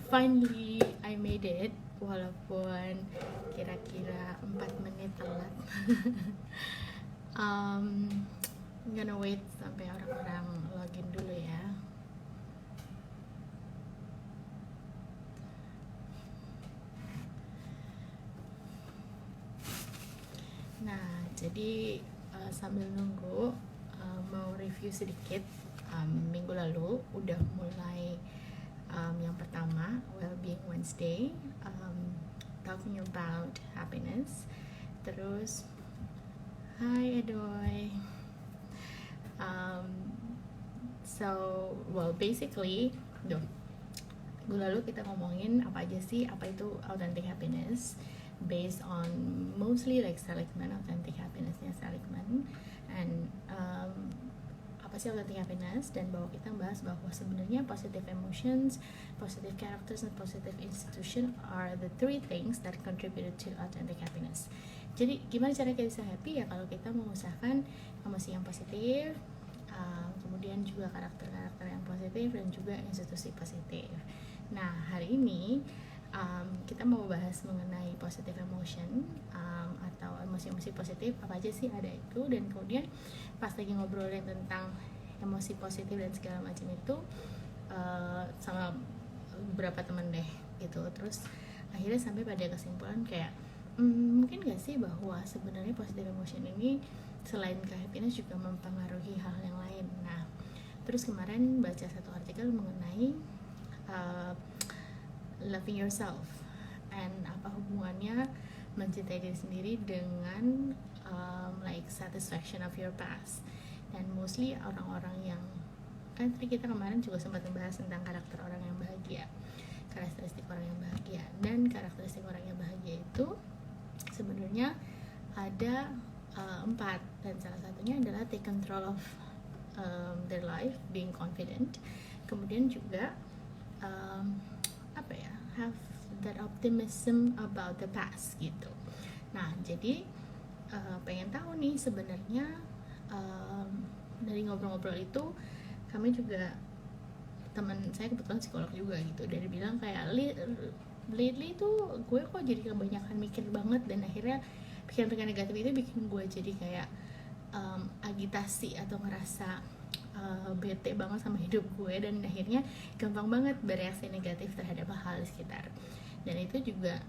Finally I made it, walaupun kira-kira 4 menit telat. I'm gonna wait sampai orang-orang login dulu ya. Nah, jadi sambil nunggu, mau review sedikit. Minggu lalu udah mulai yang pertama, Wellbeing Wednesday, talking about happiness. Terus, hi Edoy. Well basically, minggu lalu kita ngomongin apa aja sih, apa itu authentic happiness, based on mostly like Seligman, authentic happinessnya Seligman, and apa sih authentic happiness, dan bahwa kita bahas bahwa sebenarnya positive emotions, positive characters, and positive institution are the three things that contributed to authentic happiness. Jadi gimana cara kita bisa happy ya kalau kita mengusahakan emosi yang positif, kemudian juga karakter-karakter yang positif, dan juga institusi positif. Nah, hari ini kita mau bahas mengenai positive emotion, atau emosi-emosi positif, apa aja sih ada itu. Dan kemudian pas lagi ngobrolin tentang emosi positif dan segala macam itu sama beberapa temen deh gitu, terus akhirnya sampai pada kesimpulan kayak mungkin gak sih bahwa sebenarnya positive emotion ini selain ke happiness juga mempengaruhi hal yang lain. Nah, terus kemarin baca satu artikel mengenai loving yourself, and apa hubungannya mencintai diri sendiri dengan like satisfaction of your past. Dan mostly orang-orang yang, kan tadi kita kemarin juga sempat membahas tentang karakter orang yang bahagia, karakteristik orang yang bahagia, dan karakteristik orang yang bahagia itu sebenarnya ada 4, dan salah satunya adalah take control of their life, being confident, kemudian juga have that optimism about the past gitu. Nah, jadi pengen tahu nih sebenarnya dari ngobrol-ngobrol itu, kami juga, teman saya kebetulan psikolog juga gitu, dari bilang kayak lately tuh gue kok jadi kebanyakan mikir banget, dan akhirnya pikiran-pikiran negatif itu bikin gue jadi kayak agitasi atau ngerasa bete banget sama hidup gue, dan akhirnya gampang banget bereaksi negatif terhadap hal di sekitar. Dan itu juga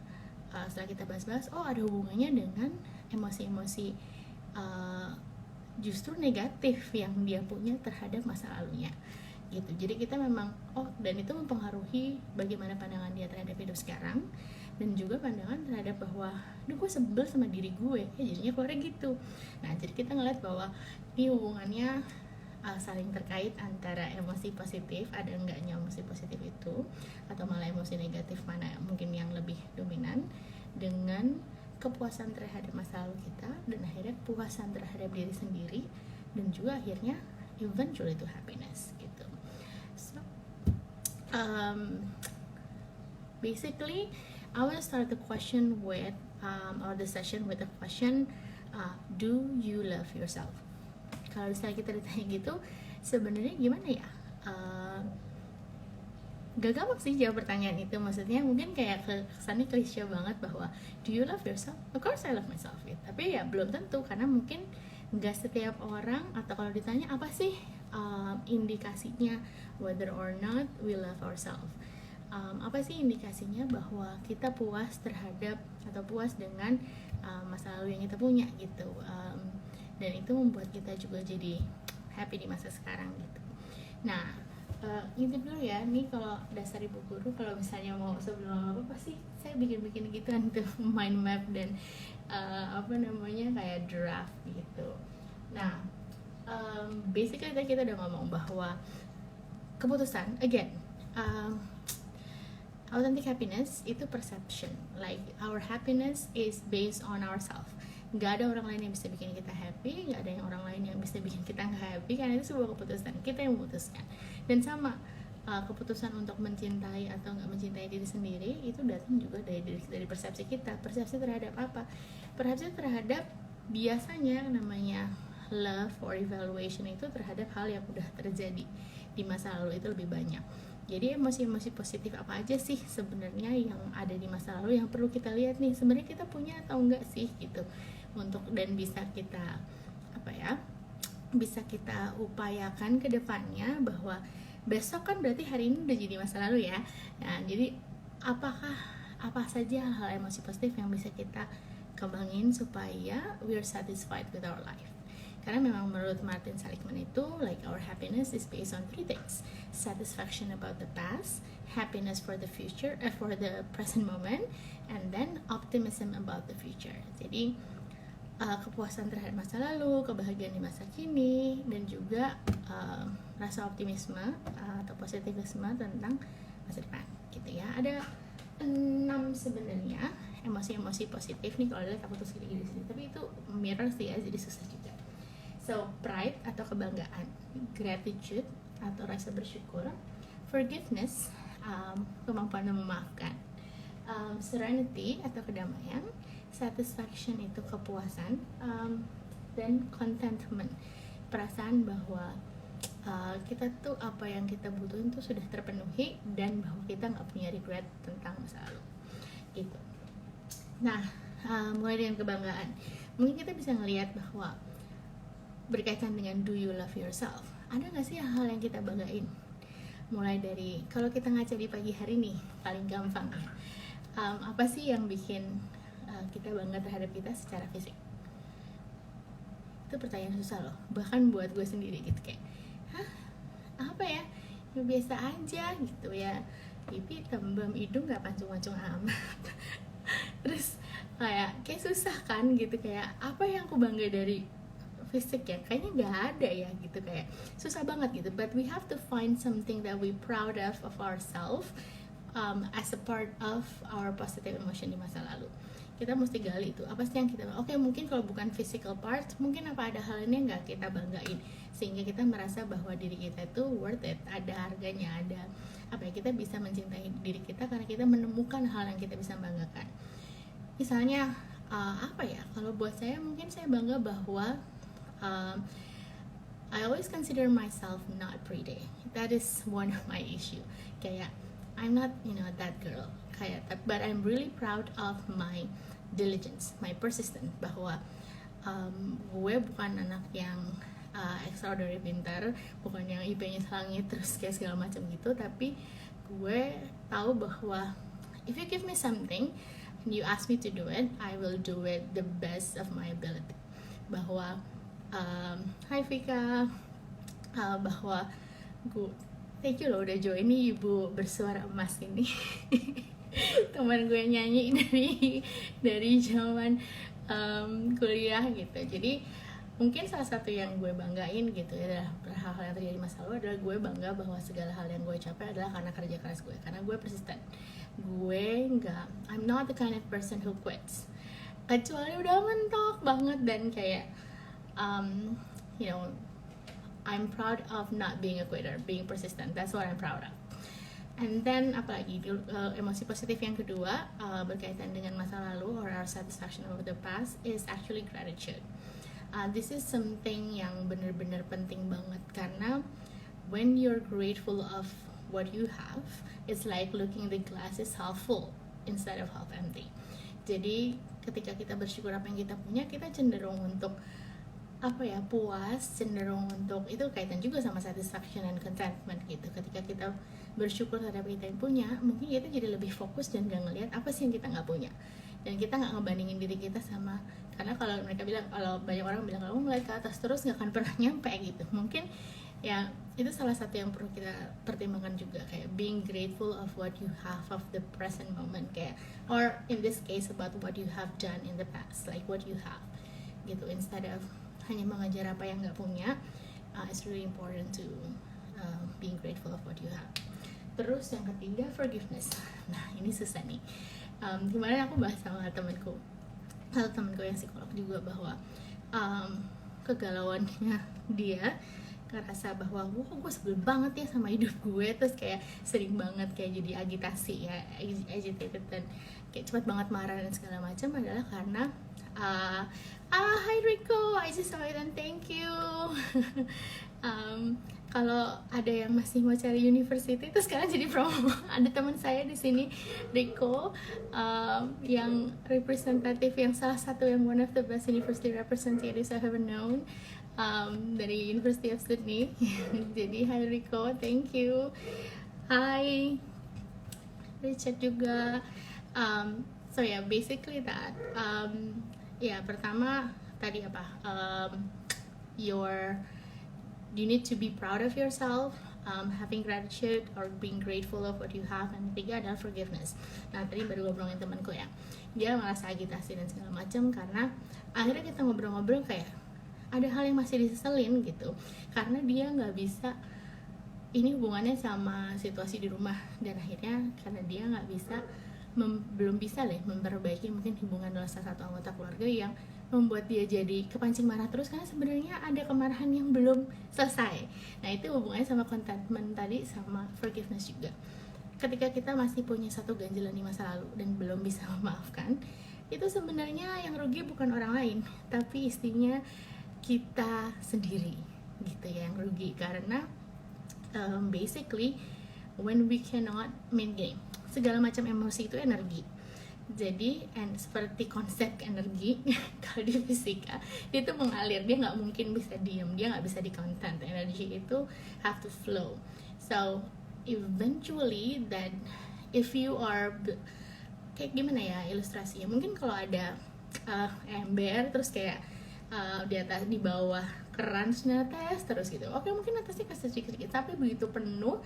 setelah kita bahas-bahas, oh ada hubungannya dengan emosi-emosi justru negatif yang dia punya terhadap masa lalunya gitu. Jadi kita memang, dan itu mempengaruhi bagaimana pandangan dia terhadap hidup sekarang, dan juga pandangan terhadap bahwa gue sebel sama diri gue, jadinya keluarnya gitu. Nah, jadi kita ngeliat bahwa ini hubungannya saling terkait antara emosi positif, ada enggaknya emosi positif itu, atau malah emosi negatif mana mungkin yang lebih dominan, dengan kepuasan terhadap masa lalu kita, dan akhirnya kepuasan terhadap diri sendiri, dan juga akhirnya eventually to happiness gitu. So basically I want to start the question with or the session with a question, do you love yourself? Kalau misalnya kita ditanya gitu, sebenarnya gimana ya? Gak gampang sih jawab pertanyaan itu. Maksudnya mungkin kayak kesannya klise banget bahwa do you love yourself? Of course I love myself gitu. Tapi ya belum tentu, karena mungkin gak setiap orang, atau kalau ditanya apa sih indikasinya whether or not we love ourselves, apa sih indikasinya bahwa kita puas terhadap atau puas dengan masa lalu yang kita punya gitu, dan itu membuat kita juga jadi happy di masa sekarang gitu. Nah, intip dulu ya, nih kalau dasar ibu guru, kalau misalnya mau sebelum apa pasti saya bikin gituan tuh mind map dan kayak draft gitu. Nah, basically tadi kita udah ngomong bahwa keputusan, again, authentic happiness itu perception, like our happiness is based on ourselves. Gak ada orang lain yang bisa bikin kita happy, gak ada yang orang lain yang bisa bikin kita nggak happy, karena itu sebuah keputusan, kita yang memutuskan. Dan sama, keputusan untuk mencintai atau nggak mencintai diri sendiri itu datang juga dari persepsi kita. Persepsi terhadap apa? Persepsi terhadap, biasanya namanya love or evaluation itu terhadap hal yang udah terjadi di masa lalu itu lebih banyak. Jadi emosi-emosi positif apa aja sih sebenarnya yang ada di masa lalu yang perlu kita lihat nih, sebenarnya kita punya atau enggak sih gitu, untuk dan bisa kita bisa kita upayakan ke depannya, bahwa besok kan berarti hari ini udah jadi masa lalu ya. Nah, jadi apa saja hal emosi positif yang bisa kita kembangin supaya we're satisfied with our life. Karena memang menurut Martin Seligman itu, like, our happiness is based on 3 things: satisfaction about the past, happiness for the future, for the present moment, and then optimism about the future. Jadi kepuasan terhadap masa lalu, kebahagiaan di masa kini, dan juga rasa optimisme atau positivisme tentang masa depan gitu ya. Ada 6 sebenarnya emosi-emosi positif nih, kalau lihat aku tuh gini sini, tapi itu mirror sih ya, jadi susah juga. So, pride atau kebanggaan, gratitude atau rasa bersyukur, forgiveness, kemampuan memaafkan, serenity atau kedamaian, satisfaction itu kepuasan, dan contentment, perasaan bahwa kita tuh apa yang kita butuhin tuh sudah terpenuhi, dan bahwa kita nggak punya regret tentang masa lalu gitu. Nah, mulai dengan kebanggaan, mungkin kita bisa ngelihat bahwa berkaitan dengan do you love yourself, ada nggak sih hal yang kita banggain? Mulai dari kalau kita ngaca di pagi hari nih, paling gampang ya, apa sih yang bikin kita bangga terhadap kita secara fisik? Itu pertanyaan susah loh, bahkan buat gue sendiri gitu, kayak apa ya, biasa aja gitu ya, pipi tembem, hidung nggak pancung-pancung amat. Terus kayak susah kan gitu, kayak apa yang aku bangga dari fisik ya, kayaknya nggak ada ya gitu, kayak susah banget gitu. But we have to find something that we proud of ourselves, as a part of our positive emotion di masa lalu. Kita mesti gali itu apa sih yang kita, mungkin kalau bukan physical part, mungkin apa ada hal ini yang nggak kita banggain, sehingga kita merasa bahwa diri kita itu worth it, ada harganya, ada kita bisa mencintai diri kita karena kita menemukan hal yang kita bisa banggakan. Misalnya kalau buat saya, mungkin saya bangga bahwa I always consider myself not pretty. That is one of my issue. Kayak I'm not, that girl. But I'm really proud of my diligence, my persistence. Bahwa gue bukan anak yang extraordinary pintar, bukan yang IP-nya selangit terus kayak segala macam gitu. Tapi gue tahu bahwa if you give me something and you ask me to do it, I will do it the best of my ability. Bahwa Hai Vika, bahwa gue thank you loh udah join nih ibu bersuara emas ini. Teman gue nyanyi dari zaman kuliah gitu. Jadi mungkin salah satu yang gue banggain gitu ya, adalah hal-hal yang terjadi di masa lalu, adalah gue bangga bahwa segala hal yang gue capai adalah karena kerja keras gue, karena gue persisten. I'm not the kind of person who quits, kecuali udah mentok banget dan kayak I'm proud of not being a quitter, being persistent. That's what I'm proud of. And then apalagi emosi positif yang kedua berkaitan dengan masa lalu, or our satisfaction over the past, is actually gratitude. This is something yang benar-benar penting banget, karena when you're grateful of what you have, it's like looking the glass is half full instead of half empty. Jadi ketika kita bersyukur apa yang kita punya, kita cenderung untuk puas, cenderung untuk, itu kaitan juga sama satisfaction and contentment gitu. Ketika kita bersyukur terhadap kita yang punya, mungkin kita jadi lebih fokus dan gak ngelihat apa sih yang kita gak punya, dan kita gak ngebandingin diri kita sama, karena kalau banyak orang bilang kalau ngeliat ke atas terus gak akan pernah nyampe gitu. Mungkin ya itu salah satu yang perlu kita pertimbangkan juga, kayak being grateful of what you have of the present moment, kayak, or in this case about what you have done in the past, like what you have gitu, instead of hanya mengejar apa yang nggak punya. It's really important to being grateful of what you have. Terus yang ketiga, forgiveness. Nah ini susah nih. Kemarin aku bahas sama temanku yang psikolog juga, bahwa kegalauannya dia ngerasa bahwa wah gue sebel banget ya sama hidup gue, terus kayak sering banget kayak jadi agitasi ya, agitated dan kayak cepat banget marah dan segala macam, adalah karena hi Rico, I just saw it and thank you. Kalau ada yang masih mau cari university, terus sekarang jadi promo. Ada teman saya di sini, Rico, yang representatif, yang salah satu yang one of the best university representatives I've ever known, dari University of Sydney. Jadi hi Rico, thank you. Hi Richard juga. So yeah, basically that. Pertama tadi apa? You need to be proud of yourself, having gratitude or being grateful of what you have. And ketiga adalah forgiveness. Nah tadi baru ngobrolin temanku ya, dia merasa agitasi dan segala macam karena akhirnya kita ngobrol-ngobrol kayak ada hal yang masih diseselin gitu, karena dia nggak bisa, ini hubungannya sama situasi di rumah, dan akhirnya karena dia nggak bisa belum bisa memperbaiki mungkin hubungan dengan salah satu anggota keluarga yang membuat dia jadi kepancing marah terus, karena sebenarnya ada kemarahan yang belum selesai. Nah itu hubungannya sama contentment tadi, sama forgiveness juga. Ketika kita masih punya satu ganjalan di masa lalu dan belum bisa memaafkan, itu sebenarnya yang rugi bukan orang lain, tapi istrinya kita sendiri gitu ya yang rugi. Karena basically when we cannot maintain, segala macam emosi itu energi. Jadi seperti konsep energi kalau di fisika dia tuh mengalir, dia nggak mungkin bisa diam, dia nggak bisa di content. Energi itu have to flow. So eventually that if you are kayak gimana ya ilustrasinya, mungkin kalau ada ember terus kayak di atas di bawah keran netes terus gitu, oke mungkin atasnya kasih sedikit-sedikit, tapi begitu penuh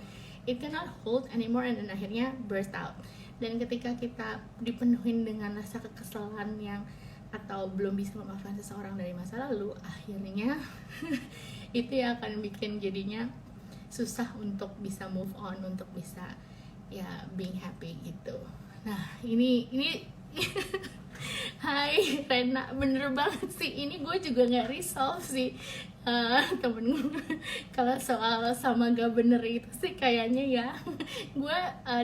it cannot hold anymore and then akhirnya burst out. Dan ketika kita dipenuhin dengan rasa kekesalan yang atau belum bisa memaafkan seseorang dari masa lalu, akhirnya itu yang akan bikin jadinya susah untuk bisa move on, untuk bisa ya being happy gitu. Nah ini Hai Rena, bener banget sih, ini gue juga nggak resolve sih temen gue kalau soal sama gak bener itu sih kayaknya ya. Gue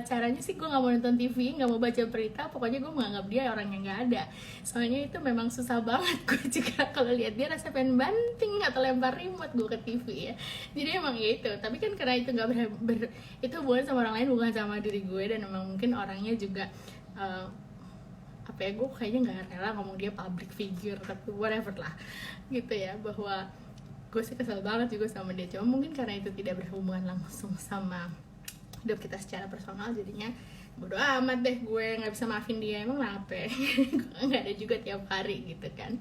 caranya sih gue nggak mau nonton TV, nggak mau baca berita, pokoknya gue menganggap dia orang yang nggak ada. Soalnya itu memang susah banget gue juga kalau lihat dia rasa pengen banting atau lempar remote gue ke TV ya. Jadi emang itu, tapi kan karena itu nggak itu bukan sama orang lain, bukan sama diri gue, dan emang mungkin orangnya juga apa ya, gue kayaknya nggak rela ngomong dia public figure, tapi whatever lah gitu ya, bahwa gue sih kesel banget juga sama dia. Cuma mungkin karena itu tidak berhubungan langsung sama hidup kita secara personal, jadinya bodo amat deh, gue nggak bisa maafin dia, emang kenapa? Gue nggak ada juga tiap hari gitu kan.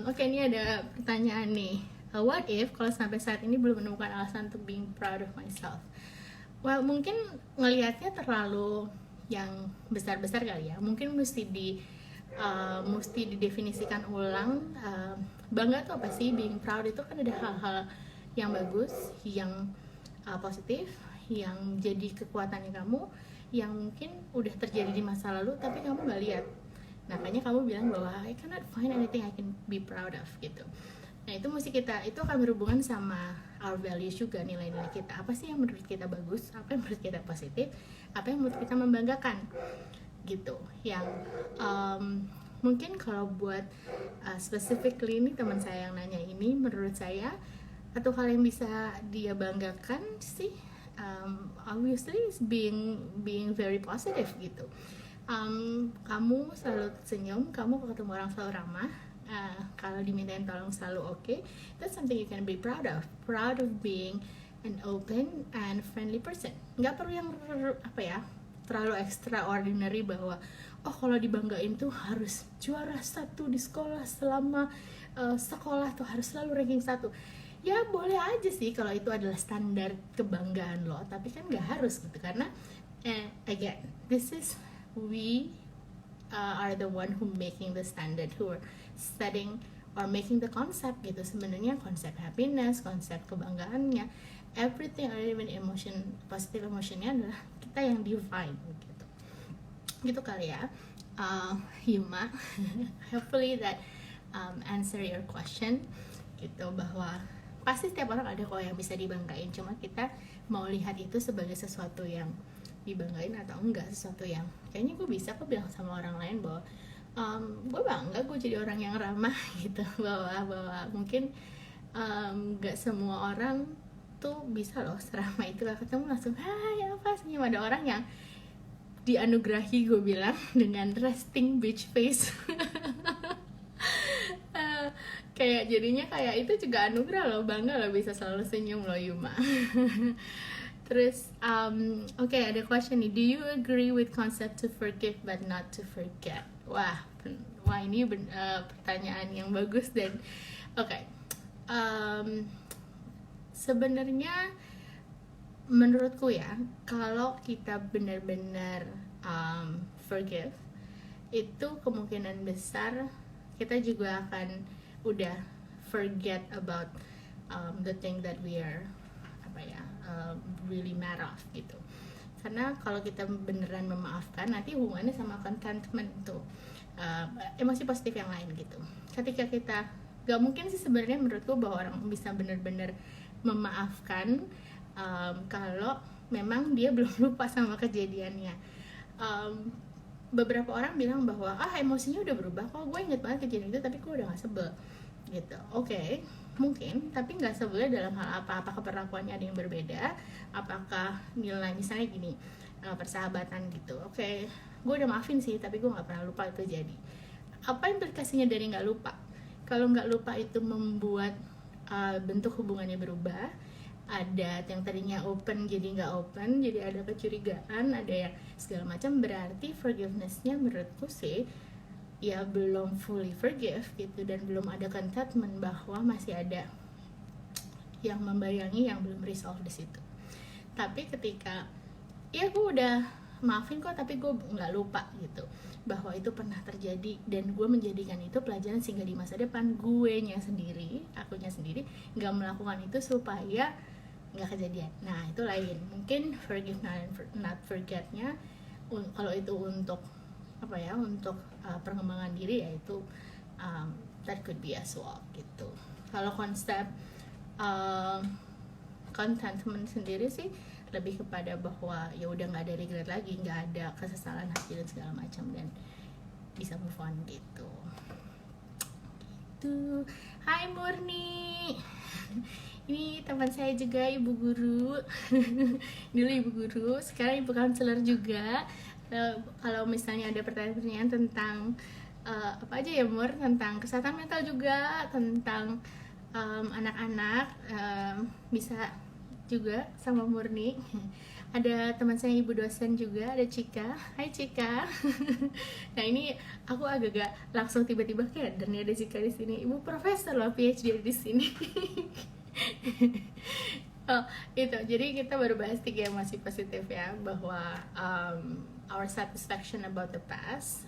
Oke, ini ada pertanyaan nih, what if kalau sampai saat ini belum menemukan alasan untuk being proud of myself? Well, mungkin ngelihatnya terlalu yang besar-besar kali ya, mungkin mesti didefinisikan ulang. Bangga tuh apa sih? Being proud itu kan ada hal-hal yang bagus, yang positif, yang jadi kekuatannya kamu, yang mungkin udah terjadi di masa lalu tapi kamu nggak lihat. Nah, makanya kamu bilang bahwa I cannot find anything I can be proud of gitu. Nah itu itu akan berhubungan sama our values juga, nilai-nilai kita, apa sih yang menurut kita bagus, apa yang menurut kita positif, apa yang menurut kita membanggakan gitu. Yang mungkin kalau buat specifically ini teman saya yang nanya ini, menurut saya atau hal yang bisa dia banggakan sih obviously is being very positive gitu. Kamu selalu senyum, kamu ketemu orang selalu ramah, kalau dimintain tolong selalu oke. That's something you can be proud of being an open and friendly person. Nggak perlu yang terlalu extraordinary bahwa kalau dibanggain tuh harus juara 1 di sekolah, selama sekolah tuh harus selalu ranking 1. Ya boleh aja sih kalau itu adalah standar kebanggaan lo, tapi kan nggak harus gitu. Karena again, this is we are the one who making the standard, who are setting or making the concept gitu. Sebenarnya konsep happiness, konsep kebanggaannya, everything, or even emotion, positive emotionnya adalah kita yang define gitu kali ya. Yuma, hopefully that answer your question gitu, bahwa pasti setiap orang ada kok yang bisa dibanggain, cuma kita mau lihat itu sebagai sesuatu yang dibanggain atau enggak, sesuatu yang kayaknya gue bisa kok bilang sama orang lain bahwa gue bangga gue jadi orang yang ramah gitu, bahwa mungkin nggak semua orang tuh bisa loh seramah itu, lah ketemu langsung hai apa senyum. Ada orang yang dianugerahi, gue bilang, dengan resting bitch face. Kayak jadinya kayak itu juga anugerah loh, bangga loh bisa selalu senyum loh Yuma. Terus oke, ada question nih, do you agree with concept to forgive but not to forget? Wah ini pertanyaan yang bagus. Dan oke, sebenarnya menurutku ya, kalau kita benar-benar forgive, itu kemungkinan besar kita juga akan udah forget about the thing that we are really mad of gitu. Karena kalau kita beneran memaafkan, nanti hubungannya sama contentment tuh, emosi positif yang lain gitu. Ketika kita, gak mungkin sih sebenarnya menurutku bahwa orang bisa bener-bener memaafkan kalau memang dia belum lupa sama kejadiannya. Beberapa orang bilang bahwa emosinya udah berubah kok, gue inget banget kejadian itu tapi gue udah gak sebel gitu. Oke, mungkin, tapi gak sebelnya dalam hal apa? Apakah perlakuannya ada yang berbeda? Apakah nilai, misalnya gini, persahabatan gitu. Oke, gue udah maafin sih tapi gue gak pernah lupa itu jadi. Apa implikasinya dari gak lupa? Kalau gak lupa itu membuat bentuk hubungannya berubah, ada yang tadinya open jadi nggak open, jadi ada kecurigaan, ada yang segala macam, berarti forgiveness-nya menurutku sih ya belum fully forgive gitu, dan belum ada contentment bahwa masih ada yang membayangi yang belum resolve di situ. Tapi ketika ya gue udah maafin kok tapi gue nggak lupa gitu bahwa itu pernah terjadi, dan gue menjadikan itu pelajaran sehingga di masa depan akunya sendiri nggak melakukan itu supaya nggak kejadian. Nah itu lain, mungkin forgive not forgetnya kalau itu untuk untuk pengembangan diri, yaitu that could be as well gitu. Kalau konsep contentment sendiri sih lebih kepada bahwa ya udah nggak ada regret lagi, nggak ada kesesalan hati dan segala macam, dan bisa move on gitu. Hai Murni. Ini teman saya juga, ibu guru. Dulu ibu guru, sekarang ibu counselor juga. Kalau misalnya ada pertanyaan-pertanyaan tentang apa aja ya Mur, tentang kesehatan mental juga, tentang anak-anak, bisa juga sama Murni. Ada teman saya ibu dosen juga, ada Cika. Hai Cika. Nah ini aku agak langsung tiba-tiba kayak dan ada Cika di sini. Ibu profesor loh, PhD di sini. Itu jadi kita baru bahas 3 emosi positif ya, bahwa our satisfaction about the past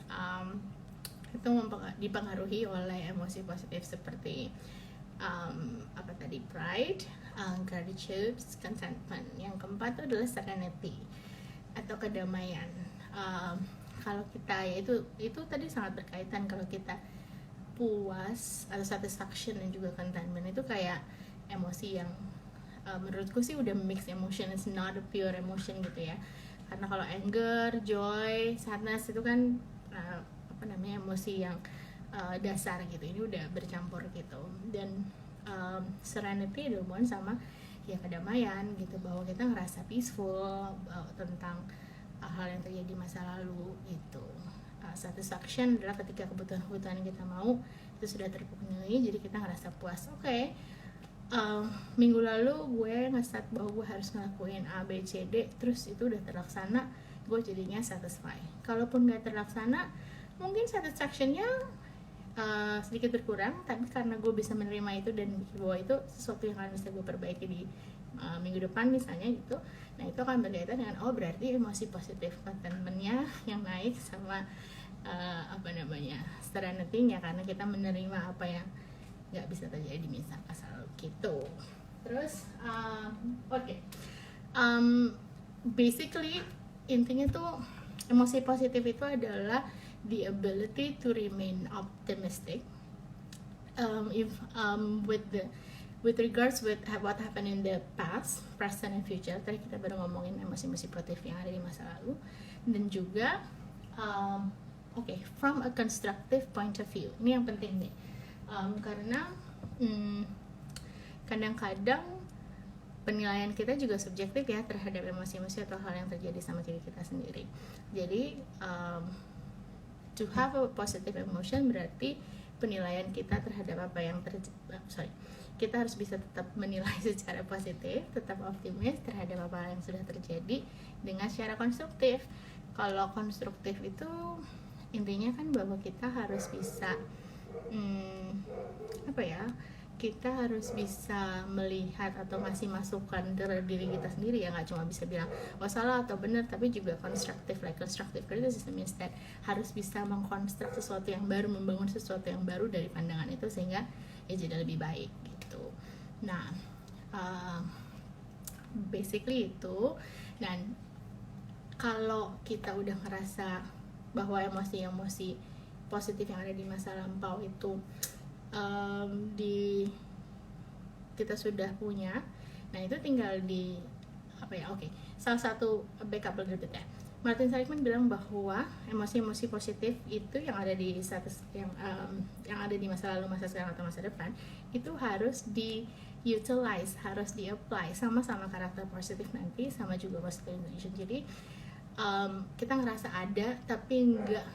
itu dipengaruhi oleh emosi positif seperti pride, gratitude, contentment. Yang keempat adalah serenity atau kedamaian. Kalau kita ya itu tadi sangat berkaitan. Kalau kita puas atau satisfaction dan juga contentment itu kayak emosi yang menurutku sih udah mixed emotion, it's not a pure emotion gitu ya. Karena kalau anger, joy, sadness itu kan emosi yang dasar gitu, ini udah bercampur gitu. Dan serenity dihubungkan sama ya kedamaian gitu, bahwa kita ngerasa peaceful tentang hal yang terjadi di masa lalu gitu. Satisfaction adalah ketika kebutuhan-kebutuhan yang kita mau itu sudah terpenuhi, jadi kita ngerasa puas. Minggu lalu gue nge-start bahwa gue harus ngelakuin A, B, C, D, terus itu udah terlaksana, gue jadinya satisfied. Kalaupun gak terlaksana, mungkin satisfactionnya sedikit berkurang, tapi karena gue bisa menerima itu dan bahwa itu sesuatu yang akan bisa gue perbaiki di minggu depan misalnya gitu. Nah itu akan berkaitan dengan berarti emosi positif contentment-nya yang naik sama serenity-nya, karena kita menerima apa yang nggak bisa terjadi misal asal gitu. Terus basically intinya tuh emosi positif itu adalah the ability to remain optimistic with the with regards with what happened in the past, present and future. Tadi kita baru ngomongin emosi-emosi positif yang ada di masa lalu, dan juga from a constructive point of view. Ini yang penting nih, karena kadang-kadang penilaian kita juga subjektif ya terhadap emosi-emosi atau hal yang terjadi sama diri kita sendiri. Jadi to have a positive emotion berarti penilaian kita terhadap apa yang kita harus bisa tetap menilai secara positif, tetap optimis terhadap apa yang sudah terjadi dengan secara konstruktif. Kalau konstruktif itu intinya kan bahwa kita harus bisa kita harus bisa melihat atau ngasih masukan dari diri kita sendiri ya, nggak cuma bisa bilang salah atau benar, tapi juga constructive criticism means that harus bisa mengkonstruk sesuatu yang baru, membangun sesuatu yang baru dari pandangan itu sehingga ya jadi lebih baik gitu. Nah basically itu. Dan kalau kita udah ngerasa bahwa emosi-emosi positif yang ada di masa lampau itu kita sudah punya, nah itu tinggal di salah satu backup berikutnya. Martin Seligman bilang bahwa emosi-emosi positif itu yang ada di yang ada di masa lalu, masa sekarang atau masa depan itu harus di-utilize, harus di-apply sama-sama karakter positif nanti, sama juga positive intention. Jadi kita ngerasa ada tapi enggak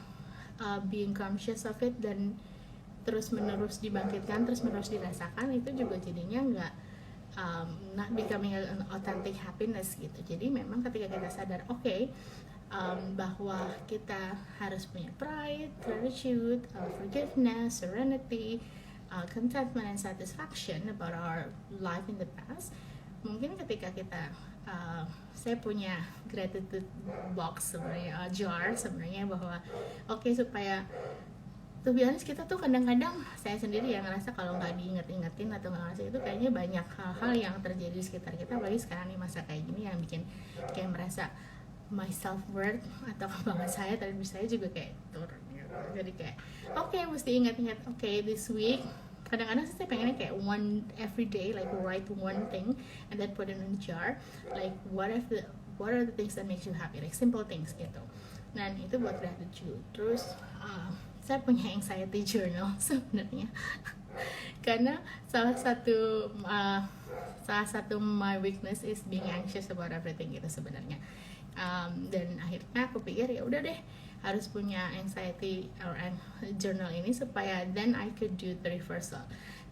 being conscious of it dan terus menerus dibangkitkan, terus menerus dirasakan, itu juga jadinya nggak not becoming an authentic happiness gitu. Jadi memang ketika kita sadar bahwa kita harus punya pride, gratitude, forgiveness, serenity, contentment and satisfaction about our life in the past. Mungkin ketika kita saya punya gratitude box sebenarnya, jar sebenarnya, bahwa supaya to be honest, kita tuh kadang-kadang, saya sendiri yang ngerasa kalau nggak diinget-ingetin atau nggak ngerasa itu, kayaknya banyak hal-hal yang terjadi di sekitar kita, apalagi sekarang nih masa kayak gini yang bikin kayak merasa my self worth atau kebanggaan saya terhadap saya juga kayak turun gitu. Jadi kayak mesti ingat-ingat this week. Kadang-kadang saya pengennya kayak one every day, like write one thing and then put it in a jar, like what are the things that makes you happy, like simple things gitu. Dan itu buat gratitude. Terus saya punya anxiety journal sebenarnya karena salah satu my weakness is being anxious about everything gitu sebenarnya. Dan akhirnya aku pikir ya udah deh, harus punya anxiety or journal ini supaya then I could do the reversal.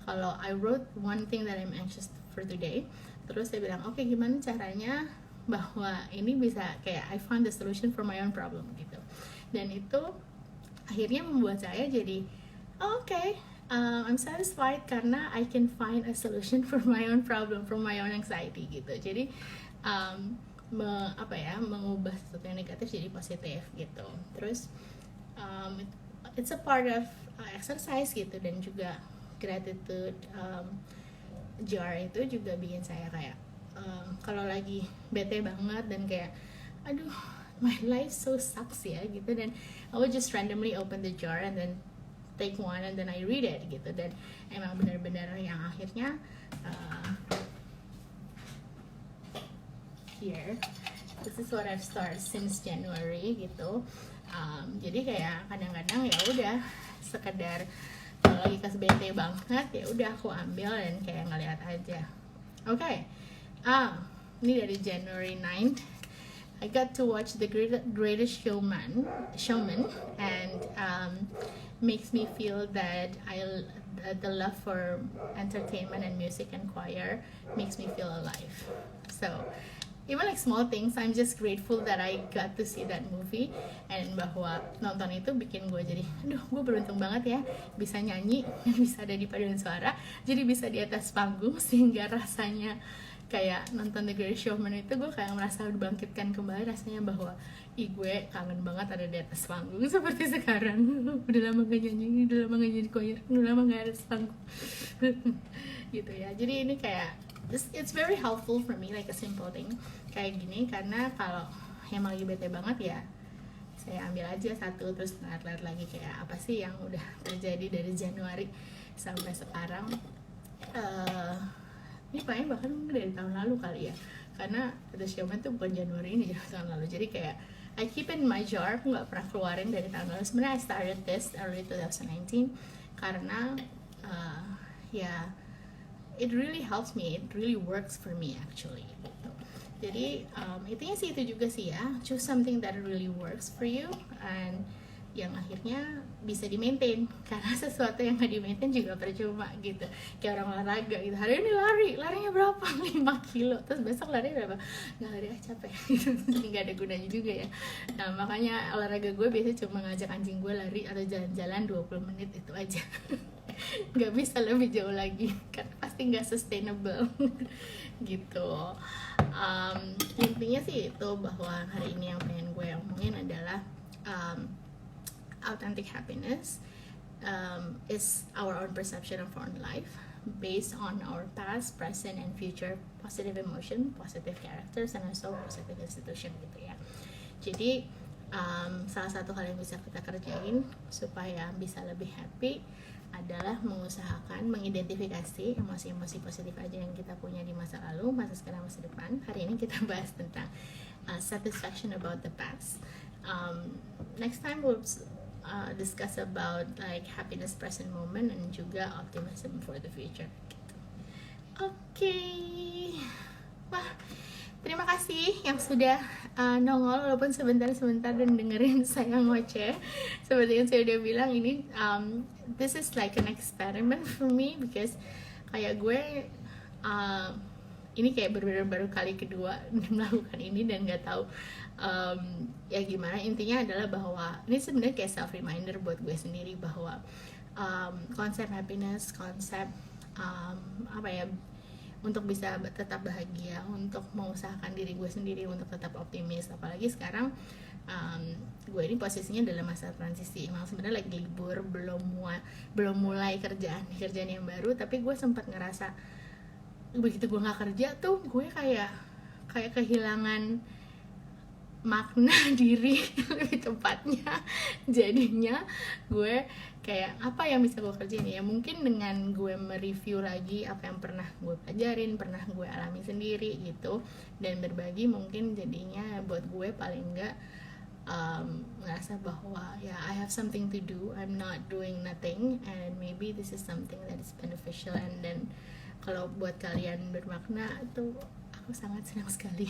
Kalau I wrote one thing that I'm anxious for today, terus saya bilang gimana caranya bahwa ini bisa kayak I found the solution for my own problem gitu. Dan itu akhirnya membuat saya jadi I'm satisfied karena I can find a solution for my own problem, for my own anxiety gitu. Jadi mengubah sesuatu yang negatif jadi positif gitu. Terus it's a part of exercise gitu, dan juga gratitude jar itu juga bikin saya kayak kalau lagi bete banget dan kayak my life so sucks ya gitu, dan I would just randomly open the jar and then take one and then I read it gitu. Dan emang benar-benar yang akhirnya here this is what I've started since January gitu. Jadi kayak kadang-kadang ya udah sekedar kalau lagi kes bete banget ya udah aku ambil dan kayak ngeliat aja. Ini dari January 9th. I got to watch The Greatest Showman, and makes me feel that the love for entertainment and music and choir makes me feel alive. So even like small things, I'm just grateful that I got to see that movie, and bahwa nonton itu bikin gue jadi, gue beruntung banget ya bisa nyanyi, bisa ada di paduan suara, jadi bisa di atas panggung, sehingga rasanya kayak nonton The Greatest Showman itu gue kayak merasa dibangkitkan kembali rasanya bahwa gue kangen banget ada di atas panggung seperti sekarang. Udah lama gak nyanyi, udah lama gak nyanyi choir, udah lama gak ada panggung gitu ya. Jadi ini kayak it's very helpful for me, like a simple thing kayak gini, karena kalau emang lagi bete banget ya saya ambil aja satu, terus lihat lagi kayak apa sih yang udah terjadi dari Januari sampai sekarang. ini kayaknya bahkan dari tahun lalu kali ya, karena The Showman tuh bukan Januari ini, jadi tahun lalu. Jadi kayak I keep in my jar, aku nggak pernah keluarin dari tahun lalu. Sebenarnya I started this early 2019 karena ya it really helps me, it really works for me actually gitu. Jadi intinya sih itu juga sih ya, choose something that really works for you and yang akhirnya bisa di-maintain, karena sesuatu yang nggak di-maintain juga percuma gitu. Kayak orang olahraga gitu, hari ini larinya berapa? 5 kilo, terus besok lari berapa? Nggak lari, capek gitu. Nggak ada gunanya juga ya. Nah makanya olahraga gue biasanya cuma ngajak anjing gue lari atau jalan-jalan 20 menit, itu aja. Nggak bisa lebih jauh lagi, karena pasti nggak sustainable. Gitu. Intinya sih itu, bahwa hari ini yang pengen gue omongin adalah authentic happiness is our own perception of our own life based on our past, present, and future positive emotion, positive characters, and also positive institution gitu ya. Jadi salah satu hal yang bisa kita kerjain supaya bisa lebih happy adalah mengusahakan mengidentifikasi emosi-emosi positif aja yang kita punya di masa lalu, masa sekarang, masa depan. Hari ini kita bahas tentang satisfaction about the past. Next time we'll discuss about like happiness present moment and juga optimism for the future gitu. Oke. Wah, terima kasih yang sudah nongol walaupun sebentar-sebentar dan dengerin saya ngoceh. Seperti yang saya udah bilang, ini this is like an experiment for me because kayak gue ini kayak baru kali kedua melakukan ini dan nggak tahu ya gimana. Intinya adalah bahwa ini sebenarnya kayak self reminder buat gue sendiri bahwa konsep happiness, konsep apa ya, untuk bisa tetap bahagia, untuk mengusahakan diri gue sendiri untuk tetap optimis. Apalagi sekarang gue ini posisinya dalam masa transisi, emang sebenarnya lagi libur, belum mulai kerjaan yang baru, tapi gue sempat ngerasa begitu gue nggak kerja tuh gue kayak kehilangan makna diri lebih tepatnya. Jadinya gue kayak apa yang bisa gue kerjain ya, mungkin dengan gue mereview lagi apa yang pernah gue pelajarin, pernah gue alami sendiri gitu, dan berbagi, mungkin jadinya buat gue paling enggak ngerasa bahwa ya I have something to do, I'm not doing nothing, and maybe this is something that is beneficial. And then kalau buat kalian bermakna, itu aku sangat senang sekali.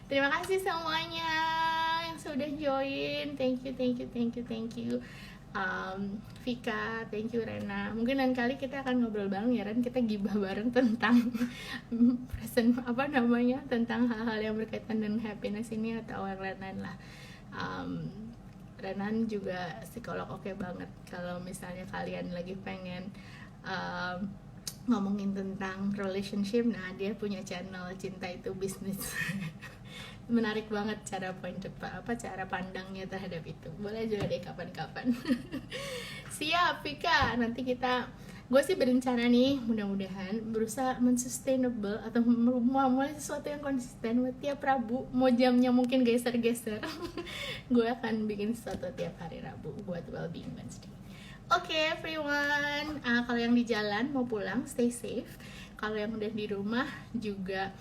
Terima kasih semuanya yang sudah join. Thank you. Vika, thank you. Rena, mungkin lain kali kita akan ngobrol bareng ya, Ren. Kita gibah bareng tentang tentang hal-hal yang berkaitan dengan happiness ini atau yang lain-lain lah. Renan juga psikolog oke banget. Kalau misalnya kalian lagi pengen ngomongin tentang relationship, nah dia punya channel Cinta Itu Bisnis. Menarik banget cara pandangnya terhadap itu. Boleh juga deh kapan-kapan. Siap Vika, nanti gue sih berencana nih, mudah-mudahan berusaha mensustainable atau mulai sesuatu yang konsisten buat tiap Rabu. Mau jamnya mungkin geser-geser. Gue akan bikin sesuatu tiap hari Rabu buat Wellbeing Wednesday. Oke, everyone, kalau yang di jalan mau pulang stay safe. Kalau yang udah di rumah juga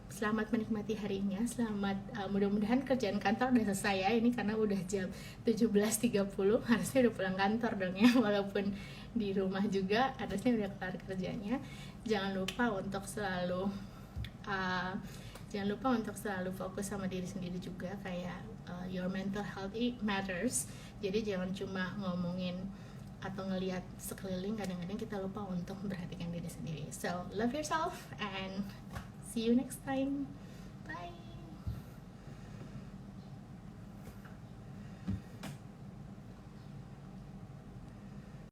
selamat menikmati harinya. Selamat, mudah-mudahan kerjaan kantor udah selesai ya. Ini karena udah jam 17.30, harusnya udah pulang kantor dong ya. Walaupun di rumah juga harusnya udah kelar kerjanya. Jangan lupa untuk selalu fokus sama diri sendiri juga, kayak your mental health matters. Jadi jangan cuma ngomongin atau ngelihat sekeliling, kadang-kadang kita lupa untuk memperhatikan diri sendiri. So love yourself and see you next time.